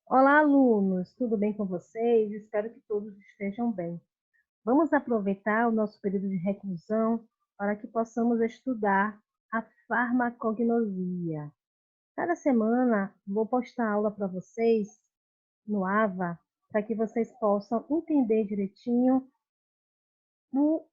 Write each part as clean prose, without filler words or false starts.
Olá, alunos, tudo bem com vocês? Espero que todos estejam bem. Vamos aproveitar o nosso período de reclusão para que possamos estudar a farmacognosia. Cada semana vou postar aula para vocês no AVA para que vocês possam entender direitinho o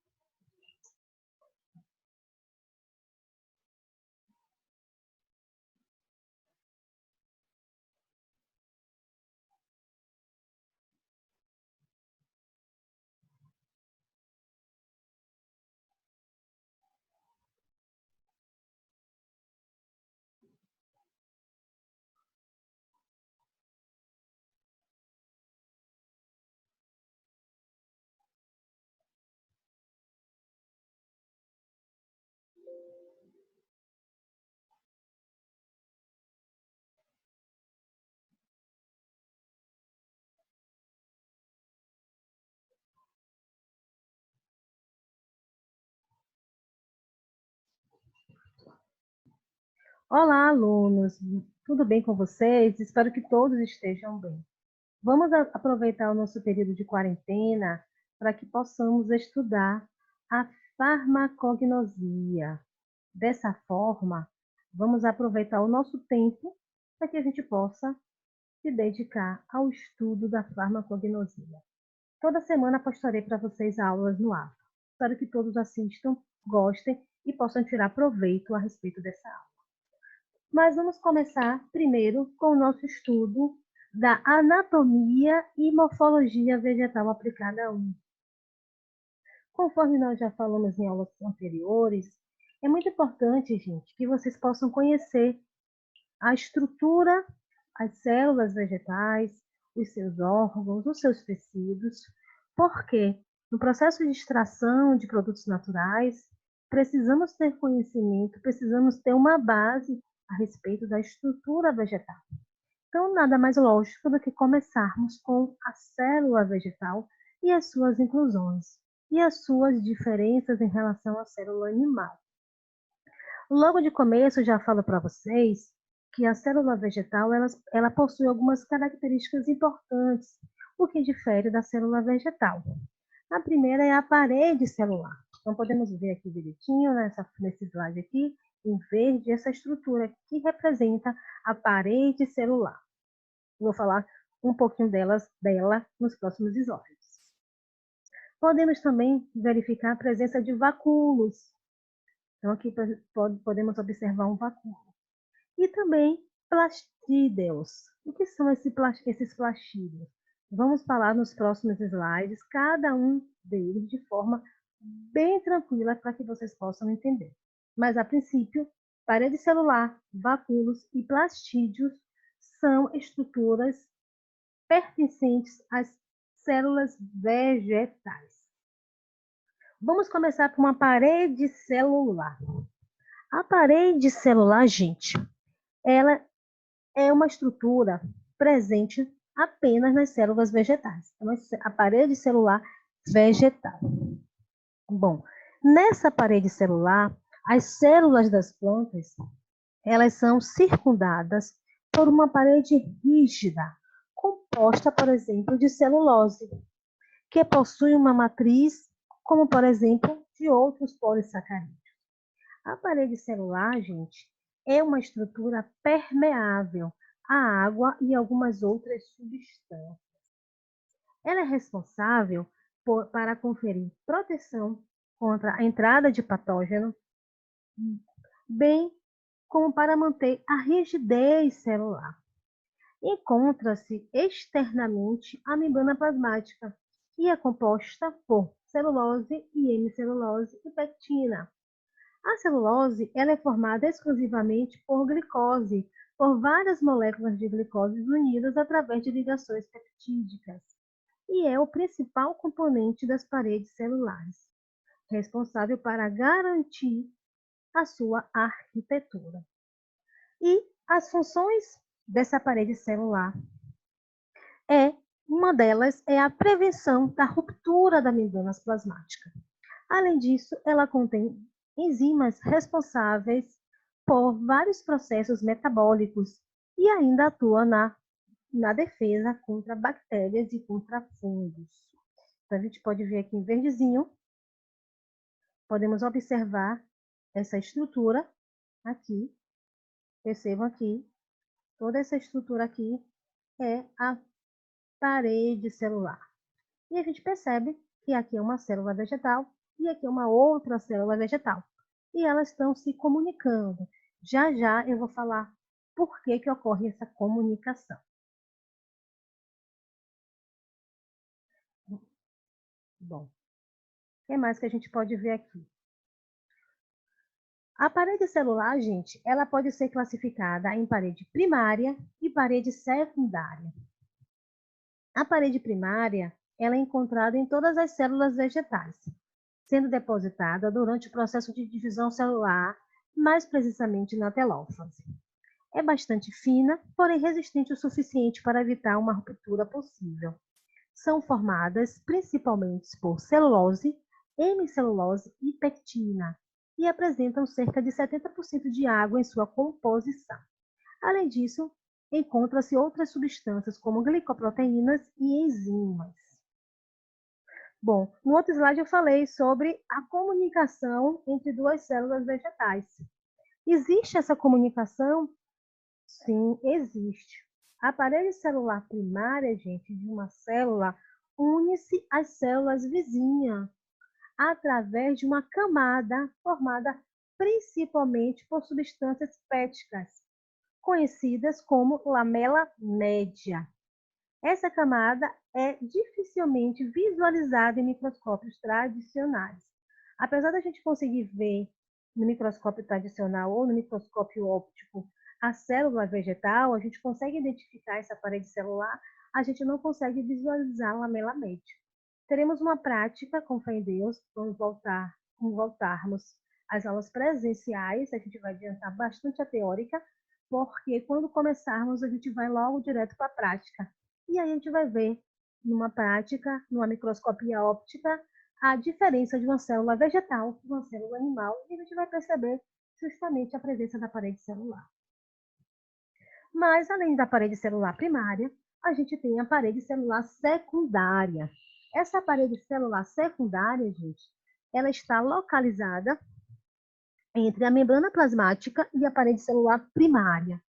Olá, alunos, tudo bem com vocês? Espero que todos estejam bem. Vamos aproveitar o nosso período de quarentena para que possamos estudar a farmacognosia. Dessa forma, vamos aproveitar o nosso tempo para que a gente possa se dedicar ao estudo da farmacognosia. Toda semana postarei para vocês aulas no ar. Espero que todos assistam, gostem e possam tirar proveito a respeito dessa aula. Mas vamos começar primeiro com o nosso estudo da anatomia e morfologia vegetal aplicada a 1. Conforme nós já falamos em aulas anteriores, é muito importante, gente, que vocês possam conhecer a estrutura, as células vegetais, os seus órgãos, os seus tecidos, porque no processo de extração de produtos naturais, precisamos ter conhecimento, precisamos ter uma base a respeito da estrutura vegetal. Então, nada mais lógico do que começarmos com a célula vegetal e as suas inclusões, e as suas diferenças em relação à célula animal. Logo de começo, já falo para vocês que a célula vegetal ela possui algumas características importantes, o que difere da célula vegetal. A primeira é a parede celular. Então, podemos ver aqui direitinho, nesse slide aqui, em verde, essa estrutura que representa a parede celular. Vou falar um pouquinho dela nos próximos slides. Podemos também verificar a presença de vacúolos. Então, aqui podemos observar um vacúolo. E também plastídeos. O que são esses plastídeos? Vamos falar nos próximos slides, cada um deles de forma bem tranquila para que vocês possam entender. Mas, a princípio, parede celular, vacúolos e plastídeos são estruturas pertencentes às células vegetais. Vamos começar com uma parede celular. A parede celular, gente, ela é uma estrutura presente apenas nas células vegetais. Então, a parede celular vegetal. Bom, nessa parede celular, as células das plantas, elas são circundadas por uma parede rígida, composta, por exemplo, de celulose, que possui uma matriz, como, por exemplo, de outros polissacarídeos. A parede celular, gente, é uma estrutura permeável à água e algumas outras substâncias. Ela é responsável para conferir proteção contra a entrada de patógeno, bem como para manter a rigidez celular. Encontra-se externamente a membrana plasmática, que é composta por celulose e hemicelulose e pectina. A celulose ela é formada exclusivamente por glicose, por várias moléculas de glicose unidas através de ligações peptídicas, e é o principal componente das paredes celulares, responsável para garantir a sua arquitetura. E as funções dessa parede celular uma delas é a prevenção da ruptura da membrana plasmática. Além disso, ela contém enzimas responsáveis por vários processos metabólicos e ainda atua na defesa contra bactérias e contra fungos. Então, a gente pode ver aqui em verdezinho, podemos observar essa estrutura aqui. Percebam aqui, toda essa estrutura aqui é a parede celular. E a gente percebe que aqui é uma célula vegetal e aqui é uma outra célula vegetal. E elas estão se comunicando. Já já eu vou falar por que que ocorre essa comunicação. Bom, o que mais que a gente pode ver aqui? A parede celular, gente, ela pode ser classificada em parede primária e parede secundária. A parede primária, ela é encontrada em todas as células vegetais, sendo depositada durante o processo de divisão celular, mais precisamente na telófase. É bastante fina, porém resistente o suficiente para evitar uma ruptura possível. São formadas principalmente por celulose, hemicelulose e pectina, e apresentam cerca de 70% de água em sua composição. Além disso, encontram-se outras substâncias como glicoproteínas e enzimas. Bom, no outro slide eu falei sobre a comunicação entre duas células vegetais. Existe essa comunicação? Sim, existe. A parede celular primária, gente, de uma célula, une-se às células vizinhas através de uma camada formada principalmente por substâncias péticas, conhecidas como lamela média. Essa camada é dificilmente visualizada em microscópios tradicionais. Apesar da gente conseguir ver no microscópio tradicional ou no microscópio óptico a célula vegetal, a gente consegue identificar essa parede celular, a gente não consegue visualizar a lamela média. Teremos uma prática, com fé em Deus, quando voltarmos às aulas presenciais, a gente vai adiantar bastante a teórica, porque quando começarmos, a gente vai logo direto para a prática. E aí a gente vai ver, numa prática, numa microscopia óptica, a diferença de uma célula vegetal de uma célula animal, e a gente vai perceber justamente a presença da parede celular. Mas, além da parede celular primária, a gente tem a parede celular secundária. Essa parede celular secundária, gente, ela está localizada entre a membrana plasmática e a parede celular primária.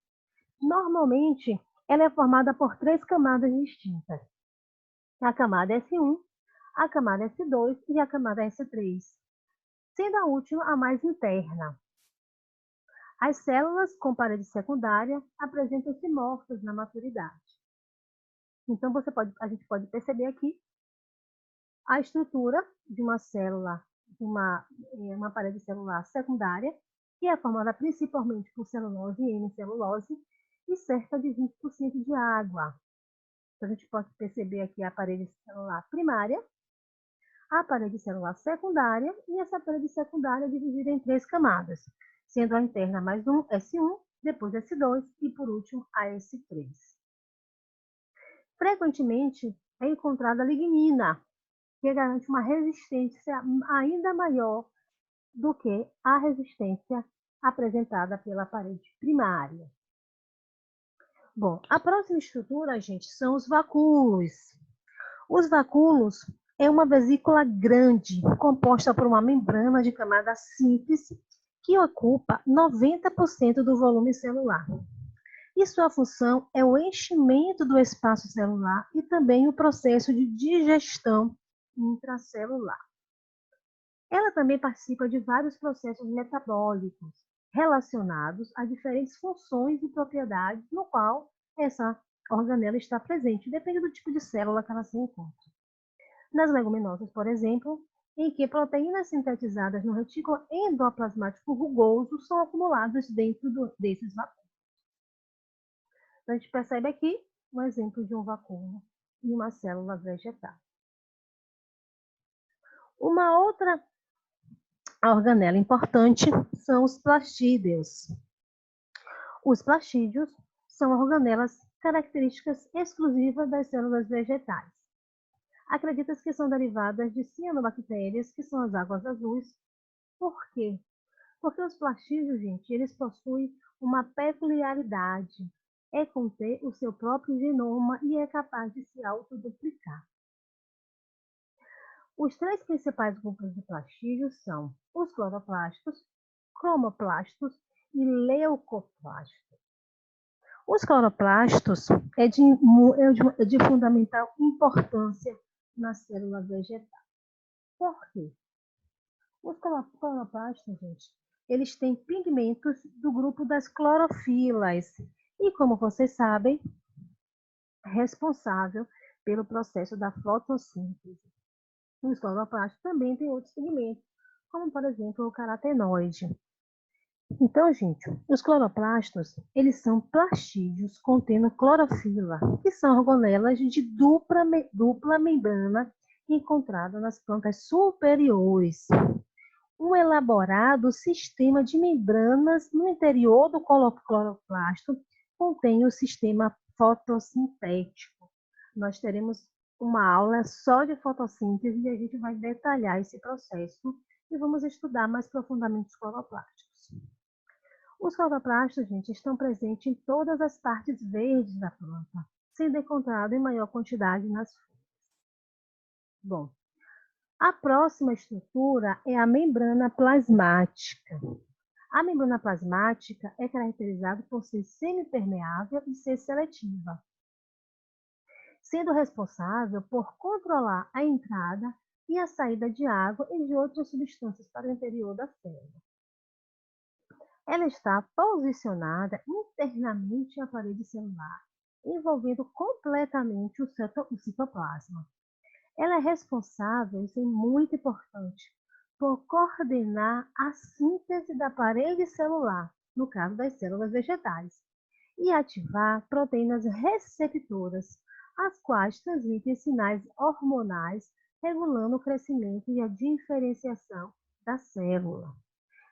Normalmente, ela é formada por 3 camadas distintas. A camada S1, a camada S2 e a camada S3, sendo a última a mais interna. As células com parede secundária apresentam-se mortas na maturidade. Então, a gente pode perceber aqui a estrutura de uma célula, de uma parede celular secundária, que é formada principalmente por celulose e hemicelulose, e cerca de 20% de água. Então, a gente pode perceber aqui a parede celular primária, a parede celular secundária, e essa parede secundária é dividida em 3 camadas, sendo a interna mais um S1, depois S2 e, por último, a S3. Frequentemente é encontrada lignina, que garante uma resistência ainda maior do que a resistência apresentada pela parede primária. Bom, a próxima estrutura, gente, são os vacúolos. Os vacúolos é uma vesícula grande, composta por uma membrana de camada simples, que ocupa 90% do volume celular. E sua função é o enchimento do espaço celular e também o processo de digestão intracelular. Ela também participa de vários processos metabólicos relacionados a diferentes funções e propriedades no qual essa organela está presente, depende do tipo de célula que ela se encontra. Nas leguminosas, por exemplo, em que proteínas sintetizadas no retículo endoplasmático rugoso são acumuladas dentro desses vacúolos. Então, a gente percebe aqui um exemplo de um vacúolo em uma célula vegetal. Uma outra organela importante são os plastídeos. Os plastídeos são organelas características exclusivas das células vegetais. Acredita-se que são derivadas de cianobactérias, que são as águas azuis. Por quê? Porque os plastídeos, gente, eles possuem uma peculiaridade. é conter o seu próprio genoma e é capaz de se autoduplicar. Os três principais grupos de plastídeos são os cloroplastos, cromoplastos e leucoplastos. Os cloroplastos é de fundamental importância nas células vegetais. Por quê? Os cloroplastos, gente, eles têm pigmentos do grupo das clorofilas e, como vocês sabem, é responsável pelo processo da fotossíntese. Os cloroplastos também têm outros pigmentos, como, por exemplo, o carotenoide. Então, gente, os cloroplastos, eles são plastídeos contendo clorofila, que são organelas de dupla membrana encontradas nas plantas superiores. Um elaborado sistema de membranas no interior do cloroplasto contém o sistema fotossintético. Nós teremos uma aula só de fotossíntese e a gente vai detalhar esse processo e vamos estudar mais profundamente os cloroplastos. Os cloroplastos, gente, estão presentes em todas as partes verdes da planta, sendo encontrado em maior quantidade nas folhas. Bom, a próxima estrutura é a membrana plasmática. A membrana plasmática é caracterizada por ser semipermeável e ser seletiva, sendo responsável por controlar a entrada e a saída de água e de outras substâncias para o interior da célula. Ela está posicionada internamente à parede celular, envolvendo completamente o citoplasma. Ela é responsável, isso é muito importante, por coordenar a síntese da parede celular, no caso das células vegetais, e ativar proteínas receptoras, as quais transmitem sinais hormonais, regulando o crescimento e a diferenciação da célula.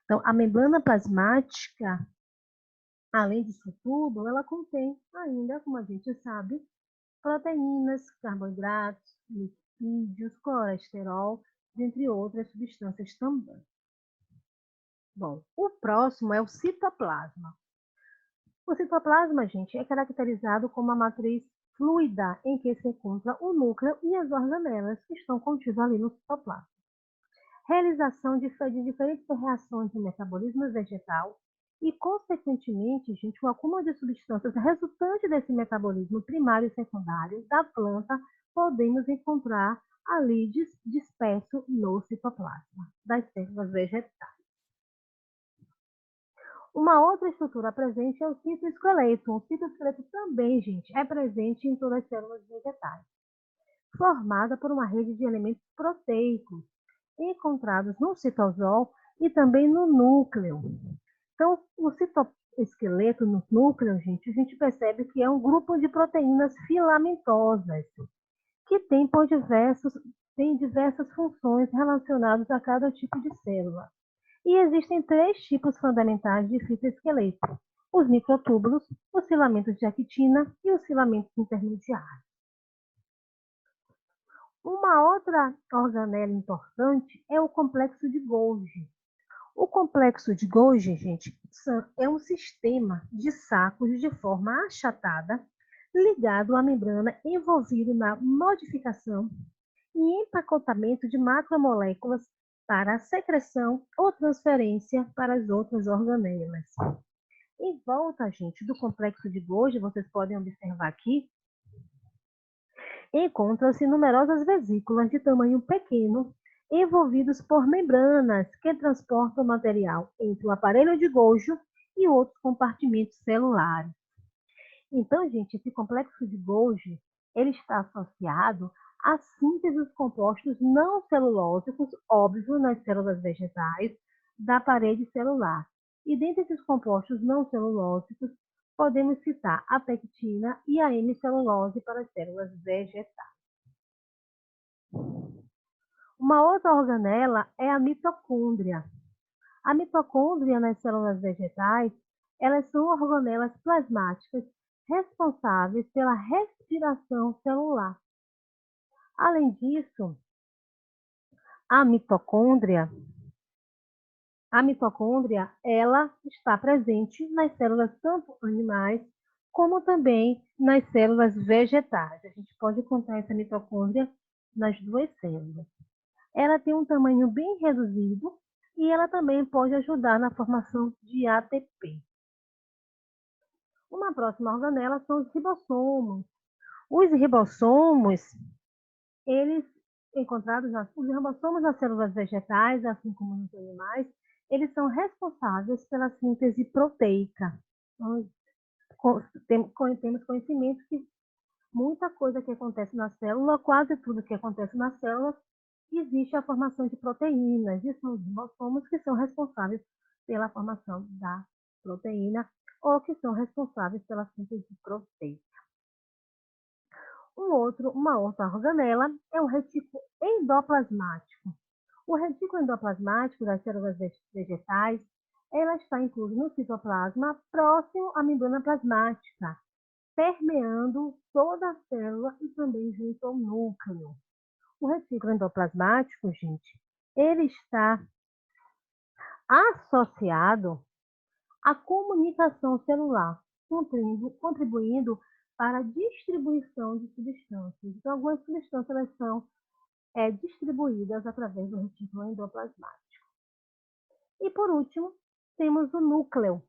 Então, a membrana plasmática, além disso tudo, ela contém ainda, como a gente sabe, proteínas, carboidratos, lipídios, colesterol, dentre outras substâncias também. Bom, o próximo é o citoplasma. O citoplasma, gente, é caracterizado como uma matriz fluida em que se encontra o núcleo e as organelas que estão contidas ali no citoplasma. Realização de diferentes reações de metabolismo vegetal e, consequentemente, gente, o acúmulo de substâncias resultante desse metabolismo primário e secundário da planta podemos encontrar ali disperso no citoplasma das células vegetais. Uma outra estrutura presente é o citoesqueleto. O citoesqueleto também, gente, é presente em todas as células vegetais, formada por uma rede de elementos proteicos encontrados no citosol e também no núcleo. Então, o citoesqueleto no núcleo, gente, a gente percebe que é um grupo de proteínas filamentosas que tem diversas funções relacionadas a cada tipo de célula. E existem três tipos fundamentais de citoesqueleto: os microtúbulos, os filamentos de actina e os filamentos intermediários. Uma outra organela importante é o complexo de Golgi. O complexo de Golgi, gente, é um sistema de sacos de forma achatada ligado à membrana envolvido na modificação e empacotamento de macromoléculas para a secreção ou transferência para as outras organelas. Em volta, gente, do complexo de Golgi, vocês podem observar aqui, encontram-se numerosas vesículas de tamanho pequeno, envolvidos por membranas que transportam material entre o aparelho de Golgi e outros compartimentos celulares. Então, gente, esse complexo de Golgi, ele está associado à síntese dos compostos não celulósicos, óbvio, nas células vegetais, da parede celular. E dentre esses compostos não celulósicos, podemos citar a pectina e a hemicelulose para as células vegetais. Uma outra organela é a mitocôndria. A mitocôndria nas células vegetais, elas são organelas plasmáticas responsáveis pela respiração celular. Além disso, a mitocôndria, ela está presente nas células tanto animais como também nas células vegetais. A gente pode encontrar essa mitocôndria nas duas células. Ela tem um tamanho bem reduzido e ela também pode ajudar na formação de ATP. Uma próxima organela são os ribossomos. Os ribossomos, eles os ribossomos nas células vegetais, assim como nos animais, eles são responsáveis pela síntese proteica. Então, temos conhecimento que muita coisa que acontece na célula, quase tudo que acontece na célula, existe a formação de proteínas, e são os ribossomos que são responsáveis pela formação da proteína ou que são responsáveis pela síntese proteica. Uma outra organela é o retículo endoplasmático. O retículo endoplasmático das células vegetais, ela está incluso no citoplasma próximo à membrana plasmática, permeando toda a célula e também junto ao núcleo. O retículo endoplasmático, gente, ele está associado à comunicação celular, contribuindo para a distribuição de substâncias. Então, algumas substâncias elas são distribuídas através do retículo endoplasmático. E, por último, temos o núcleo.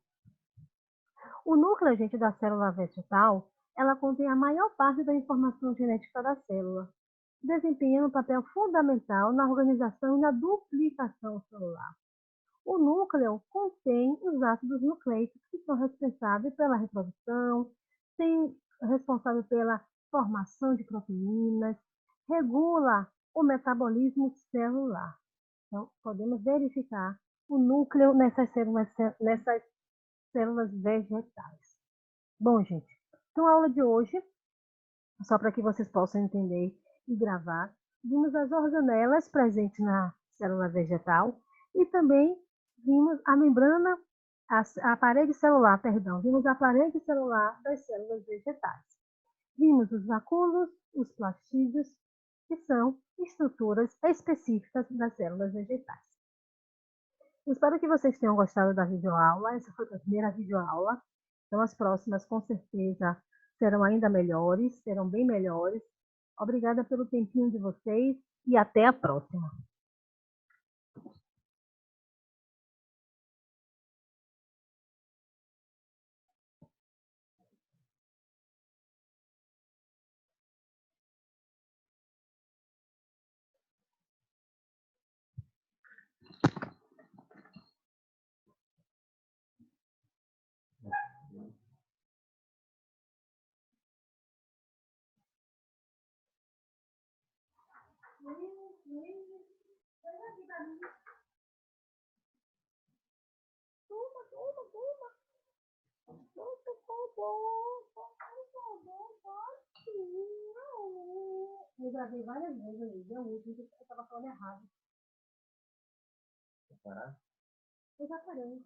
O núcleo, gente, da célula vegetal, ela contém a maior parte da informação genética da célula, desempenhando um papel fundamental na organização e na duplicação celular. O núcleo contém os ácidos nucleicos, que são responsáveis pela reprodução, responsável pela formação de proteínas, regula o metabolismo celular. Então, podemos verificar o núcleo nessas células vegetais. Bom, gente, então a aula de hoje, só para que vocês possam entender e gravar, vimos as organelas presentes na célula vegetal e também vimos a membrana, a parede celular, perdão, vimos a parede celular das células vegetais. Vimos os vacúolos, os plastídeos, que são estruturas específicas das células vegetais. Espero que vocês tenham gostado da videoaula. Essa foi a primeira videoaula. Então, as próximas, com certeza, serão ainda melhores, serão bem melhores. Obrigada pelo tempinho de vocês e até a próxima. Eu gravei várias vezes ali, deu último, eu estava falando errado. Eu já parei.